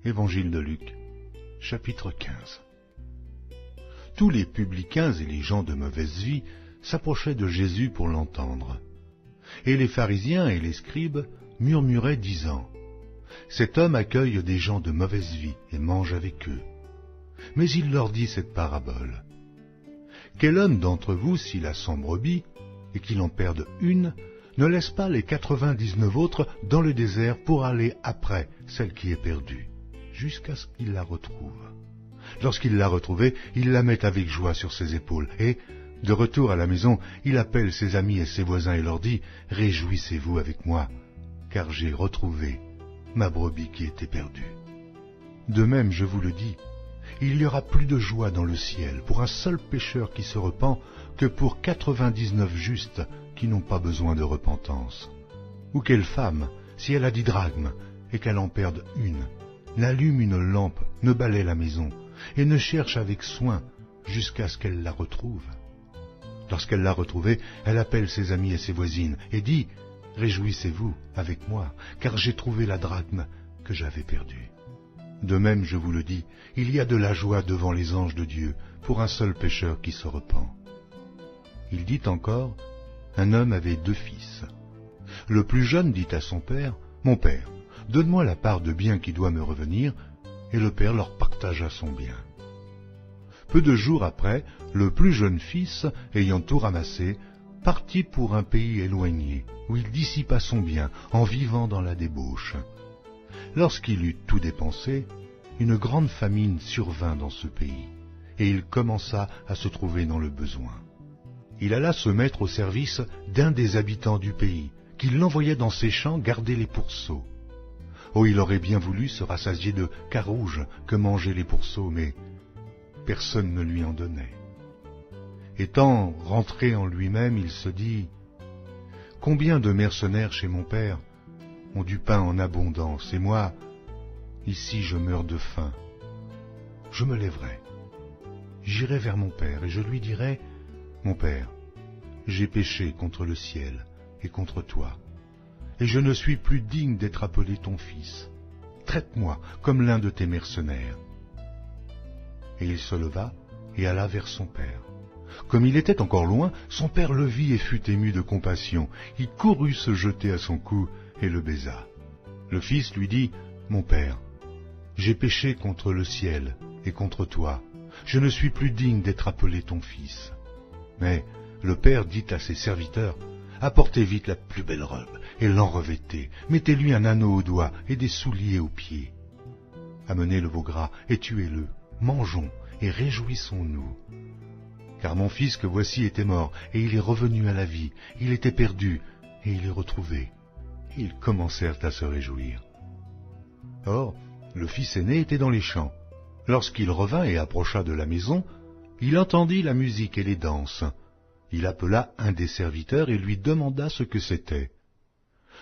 Évangile de Luc, chapitre 15. Tous les publicains et les gens de mauvaise vie s'approchaient de Jésus pour l'entendre. Et les pharisiens et les scribes murmuraient, disant : Cet homme accueille des gens de mauvaise vie et mange avec eux. Mais il leur dit cette parabole. Quel homme d'entre vous, s'il a 100 brebis, et qu'il en perde une, ne laisse pas les 99 autres dans le désert pour aller après celle qui est perdue, jusqu'à ce qu'il la retrouve. Lorsqu'il l'a retrouvée, il la met avec joie sur ses épaules, et, de retour à la maison, il appelle ses amis et ses voisins et leur dit : Réjouissez-vous avec moi, car j'ai retrouvé ma brebis qui était perdue. De même, je vous le dis, il y aura plus de joie dans le ciel pour un seul pécheur qui se repent que pour 99 justes qui n'ont pas besoin de repentance. Ou quelle femme, si elle a 10 drachmes et qu'elle en perde une, n'allume une lampe, ne balaie la maison, et ne cherche avec soin jusqu'à ce qu'elle la retrouve. Lorsqu'elle l'a retrouvée, elle appelle ses amis et ses voisines, et dit : Réjouissez-vous avec moi, car j'ai trouvé la drachme que j'avais perdue. De même, je vous le dis, il y a de la joie devant les anges de Dieu pour un seul pécheur qui se repent. Il dit encore : Un homme avait 2 fils. Le plus jeune dit à son père : Mon père, donne-moi la part de bien qui doit me revenir, et le père leur partagea son bien. Peu de jours après, le plus jeune fils, ayant tout ramassé, partit pour un pays éloigné, où il dissipa son bien en vivant dans la débauche. Lorsqu'il eut tout dépensé, une grande famine survint dans ce pays, et il commença à se trouver dans le besoin. Il alla se mettre au service d'un des habitants du pays, qui l'envoyait dans ses champs garder les pourceaux. Oh, il aurait bien voulu se rassasier de carouge que mangeaient les pourceaux, mais personne ne lui en donnait. Étant rentré en lui-même, il se dit : Combien de mercenaires chez mon père ont du pain en abondance, et moi, ici je meurs de faim. Je me lèverai, j'irai vers mon père, et je lui dirai : Mon père, j'ai péché contre le ciel et contre toi, et je ne suis plus digne d'être appelé ton fils. Traite-moi comme l'un de tes mercenaires. Et il se leva et alla vers son père. Comme il était encore loin, son père le vit et fut ému de compassion. Il courut se jeter à son cou et le baisa. Le fils lui dit : Mon père, j'ai péché contre le ciel et contre toi. Je ne suis plus digne d'être appelé ton fils. Mais le père dit à ses serviteurs : Apportez vite la plus belle robe et l'enrevêtez. Mettez-lui un anneau au doigt et des souliers aux pieds. Amenez le veau gras et tuez-le. Mangeons et réjouissons-nous. Car mon fils que voici était mort, et il est revenu à la vie. Il était perdu, et il est retrouvé. Et ils commencèrent à se réjouir. Or, le fils aîné était dans les champs. Lorsqu'il revint et approcha de la maison, il entendit la musique et les danses. Il appela un des serviteurs et lui demanda ce que c'était.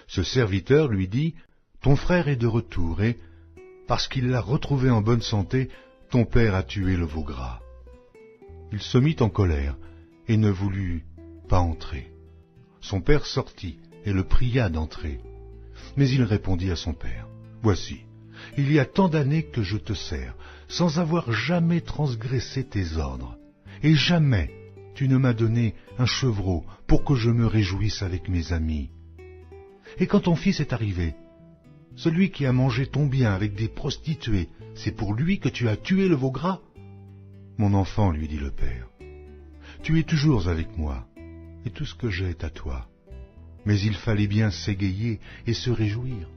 Ce serviteur lui dit : Ton frère est de retour, et, parce qu'il l'a retrouvé en bonne santé, ton père a tué le veau gras. Il se mit en colère et ne voulut pas entrer. Son père sortit et le pria d'entrer. Mais il répondit à son père : Voici, il y a tant d'années que je te sers, sans avoir jamais transgressé tes ordres, et jamais tu ne m'as donné un chevreau pour que je me réjouisse avec mes amis. Et quand ton fils est arrivé, celui qui a mangé ton bien avec des prostituées, c'est pour lui que tu as tué le veau gras ? Mon enfant, lui dit le père, tu es toujours avec moi, et tout ce que j'ai est à toi. Mais il fallait bien s'égayer et se réjouir,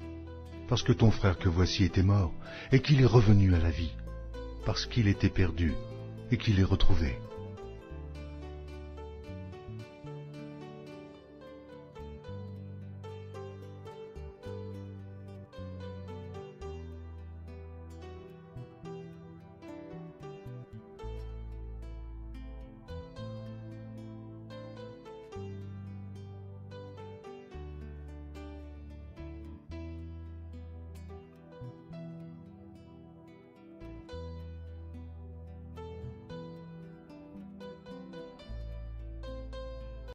parce que ton frère que voici était mort, et qu'il est revenu à la vie, parce qu'il était perdu, et qu'il est retrouvé.